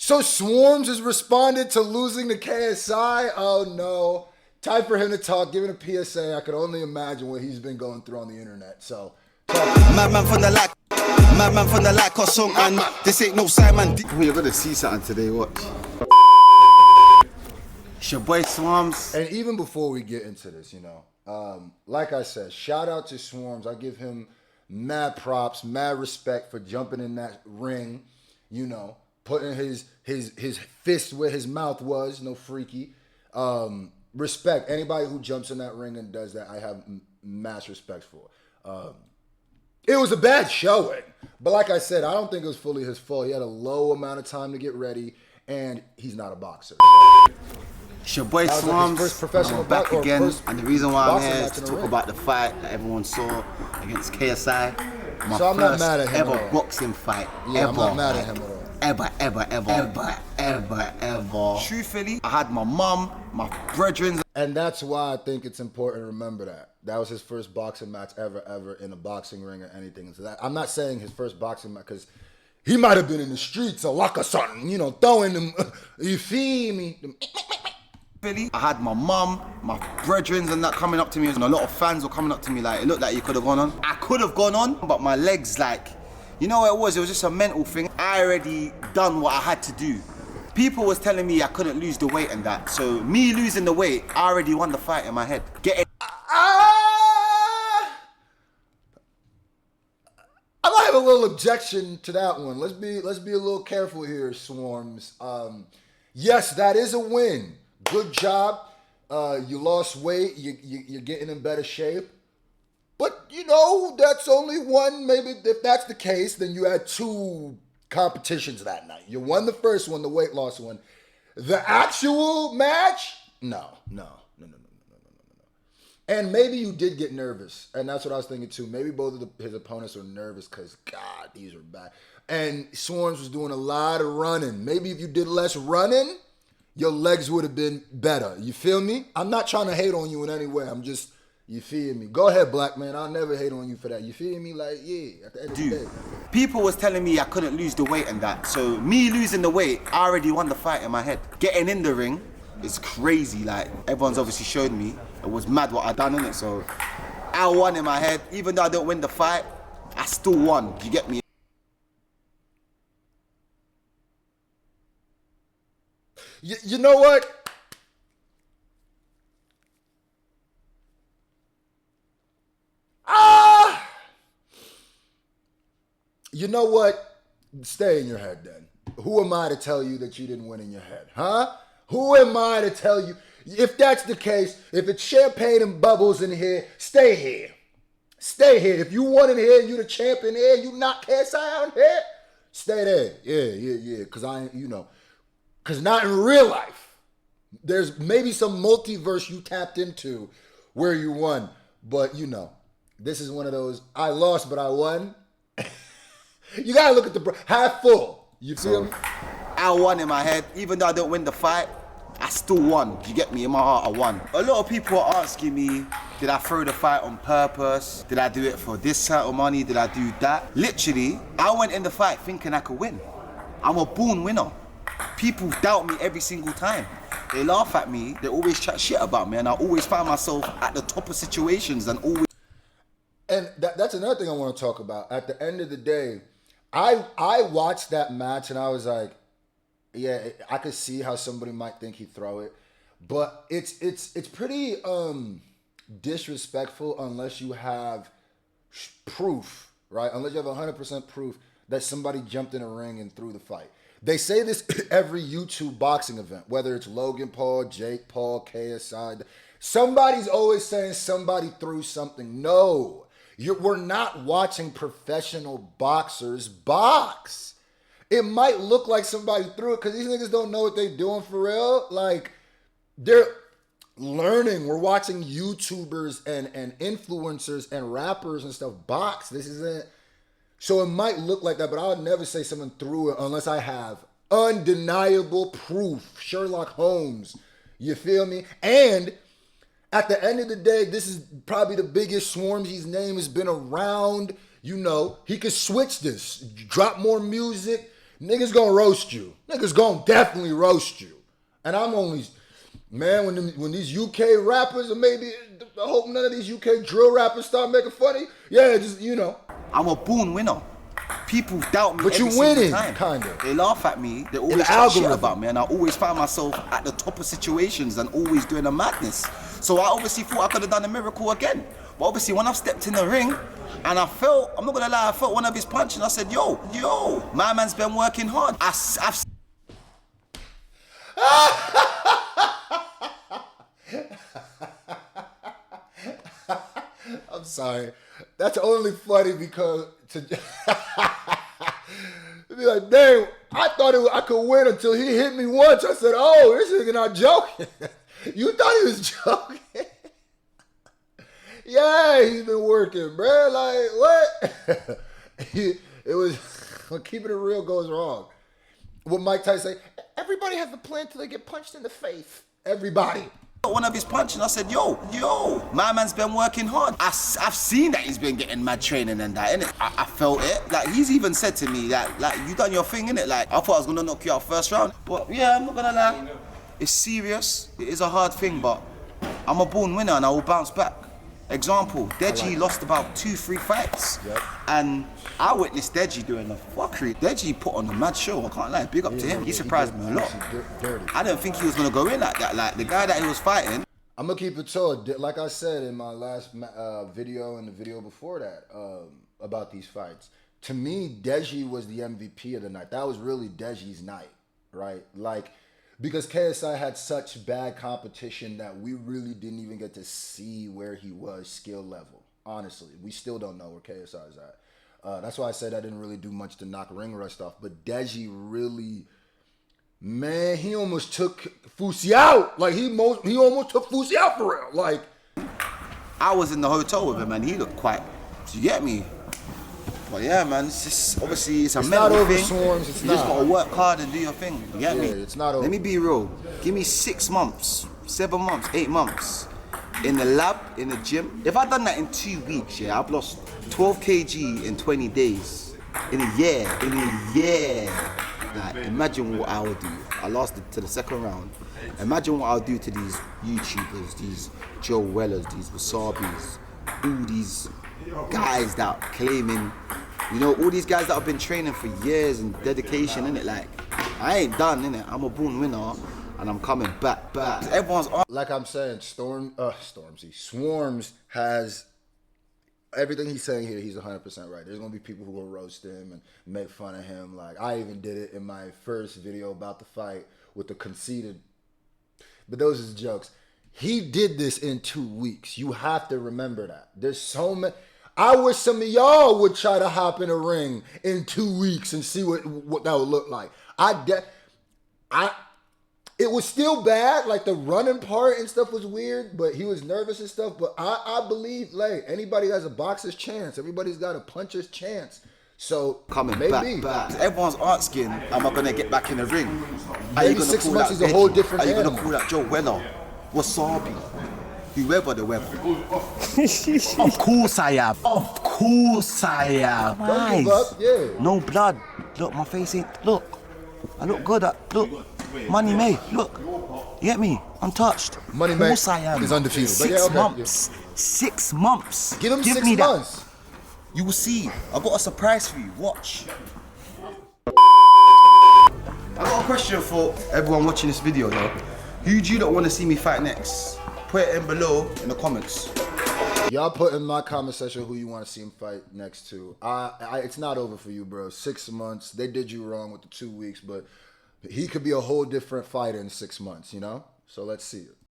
So SWARMZ has responded to losing to KSI? Oh no. Time for him to talk, giving a PSA. I could only imagine what he's been going through on the internet. So, Madman from the like or song, and this ain't no Simon. You're gonna see something today, watch. It's your boy SWARMZ. And even before we get into this, you know, like I said, shout out to SWARMZ. I give him mad props, mad respect for jumping in that ring, you know, putting his fist where his mouth was, no freaky. Respect anybody who jumps in that ring and does that. I have mass respect for. It was a bad showing, but like I said, I don't think it was fully his fault. He had a low amount of time to get ready, and he's not a boxer. It's your boy SWARMZ. Like first professional back again, and the reason why I'm here is to talk ring. about the fight that everyone saw against KSI. My So I'm not first mad at him ever at all. boxing fight. Yeah, ever. I'm not mad at him at all. Ever. Truthfully, I had my mum, my brethren. And that's why I think it's important to remember that. That was his first boxing match ever in a boxing ring or anything. So that, I'm not saying his first boxing match, because he might have been in the streets a lot of something, you know, throwing them, you feel me? I had my mum, my brethren and that coming up to me, and a lot of fans were coming up to me like, it looked like you could have gone on. I could have gone on, but my legs, like, you know what it was just a mental thing. I already done what I had to do. People was telling me I couldn't lose the weight and that, so me losing the weight, I already won the fight in my head. I might have a little objection to that one. Let's be a little careful here, SWARMZ. Yes, that is a win. Good job. You lost weight. You're getting in better shape. But, you know, that's only one. Maybe if that's the case, then you had two competitions that night. You won the first one, the weight loss one. The actual match? No. And maybe you did get nervous. And that's what I was thinking too. Maybe both of his opponents were nervous because, God, these are bad. And SWARMZ was doing a lot of running. Maybe if you did less running, your legs would have been better. You feel me? I'm not trying to hate on you in any way. I'm just, you feel me? Go ahead, black man. I'll never hate on you for that. You feel me? Like, yeah, at the end of the day. People was telling me I couldn't lose the weight and that. So me losing the weight, I already won the fight in my head. Getting in the ring is crazy. Like, everyone's obviously showed me. It was mad what I done in it. So I won in my head. Even though I don't win the fight, I still won. You get me? You know what? You know what? Stay in your head then. Who am I to tell you that you didn't win in your head? Huh? Who am I to tell you? If that's the case, if it's champagne and bubbles in here, stay here. Stay here. If you won in here, you the champion here, you knock KSI out here, stay there. Yeah. Because I ain't, you know, because not in real life. There's maybe some multiverse you tapped into where you won. But, you know, this is one of those, I lost, but I won. You got to look at the half full. You feel me? I won in my head. Even though I don't win the fight, I still won. You get me? In my heart, I won. A lot of people are asking me, did I throw the fight on purpose? Did I do it for this amount of money? Did I do that? Literally, I went in the fight thinking I could win. I'm a born winner. People doubt me every single time. They laugh at me. They always chat shit about me, and I always find myself at the top of situations and always. And that's another thing I want to talk about. At the end of the day, I watched that match and I was like, yeah, I could see how somebody might think he'd throw it, but it's pretty disrespectful unless you have proof, right? Unless you have 100% proof that somebody jumped in a ring and threw the fight. They say this every YouTube boxing event, whether it's Logan Paul, Jake Paul, KSI. Somebody's always saying somebody threw something. No. We're not watching professional boxers box. It might look like somebody threw it because these niggas don't know what they're doing for real. Like, they're learning. We're watching YouTubers and influencers and rappers and stuff box. This isn't. So it might look like that, but I would never say someone threw it unless I have undeniable proof. Sherlock Holmes. You feel me? And at the end of the day, this is probably the biggest SWARMZ's name has been around. You know, he could switch this, drop more music. niggas gonna roast you. Niggas gonna definitely roast you. And I'm only, man, when these UK rappers, or maybe, I hope none of these UK drill rappers start making funny. Yeah, just, you know. I'm a born winner. People doubt me But every you single winning, time. kinda. They laugh at me. They always the chat shit algorithm. about me, and I always find myself at the top of situations and always doing a madness. So I obviously thought I could have done a miracle again. But obviously when I've stepped in the ring, and I felt, I'm not gonna lie, I felt one of his punches, and I said, yo, my man's been working hard. I've I'm sorry. That's only funny because to be like, dang, I thought I could win until he hit me once. I said, oh, this nigga not joking. You thought he was joking? Yeah, he's been working, bro. Like, what? It was, when keeping it real goes wrong. What Mike Tyson say, everybody has a plan till they get punched in the face. Everybody. one of his punches, and I said, yo, my man's been working hard. I've seen that he's been getting mad training and that, innit? I felt it. Like, he's even said to me that, like, you done your thing, innit? Like, I thought I was gonna knock you out first round. But yeah, I'm not gonna lie. It's serious. It is a hard thing, but I'm a born winner and I will bounce back. Example, Deji lost about 2-3 fights. Yep. And I witnessed Deji doing the fuckery. Deji put on a mad show, I can't lie. Big up to him. He surprised me a lot. I didn't think he was gonna go in like that. Like, the guy that he was fighting. I'm gonna keep it told. Like I said in my last video and the video before that about these fights, to me, Deji was the MVP of the night. That was really Deji's night, right? Like, because KSI had such bad competition that we really didn't even get to see where he was skill level. Honestly, we still don't know where KSI is at. That's why I said I didn't really do much to knock ring rust off. But Deji really, man, he almost took Fusi out. Like, he almost took Fusi out for real. Like, I was in the hotel with him and he looked quite, you get me? But yeah, man, it's just, obviously, it's a mental not over, thing. Swarms, it's you just not. gotta work hard and do your thing, you get me? it's not over. Let me be real. Give me 6 months, 7 months, 8 months in the lab, in the gym. If I'd done that in 2 weeks, yeah, I've lost 12 kg in 20 days. In a year. Like, imagine what I would do. I lasted to the second round. Imagine what I'll do to these YouTubers, these Joe Wellers, these Wasabis, all these guys that are claiming, you know, all these guys that have been training for years and dedication, innit? Like, I ain't done, innit? I'm a born winner and I'm coming back. Everyone's on. Like I'm saying, Swarms has everything he's saying here. He's 100% right. There's gonna be people who will roast him and make fun of him. Like, I even did it in my first video about the fight with the conceited. But those is jokes. He did this in 2 weeks. You have to remember that. There's so many. I wish some of y'all would try to hop in a ring in 2 weeks and see what that would look like. It was still bad. Like, the running part and stuff was weird, but he was nervous and stuff. But I believe, like, anybody has a boxer's chance. Everybody's got a puncher's chance. So Coming maybe. back. Everyone's asking, am I gonna get back in the ring? Maybe 6 months is a whole different Are you gonna animal. call that Joe Weller? Wasabi? Whoever the weapon. Of course I am. Of course I am. Don't give up, yeah. No blood. Look, my face ain't. Look. I look good. Look. Money May. Look. You get me? Untouched. Money Of May course I am. is undefeated. But 6 yeah, okay, months. 6 months. Give him Give 6 me that. months. You will see. I got a surprise for you. Watch. I got a question for everyone watching this video, though. Who do you not want to see me fight next? Put it in below in the comments. Y'all put in my comment section who you want to see him fight next to. It's not over for you, bro. 6 months. They did you wrong with the 2 weeks, but he could be a whole different fighter in 6 months, you know? So let's see it.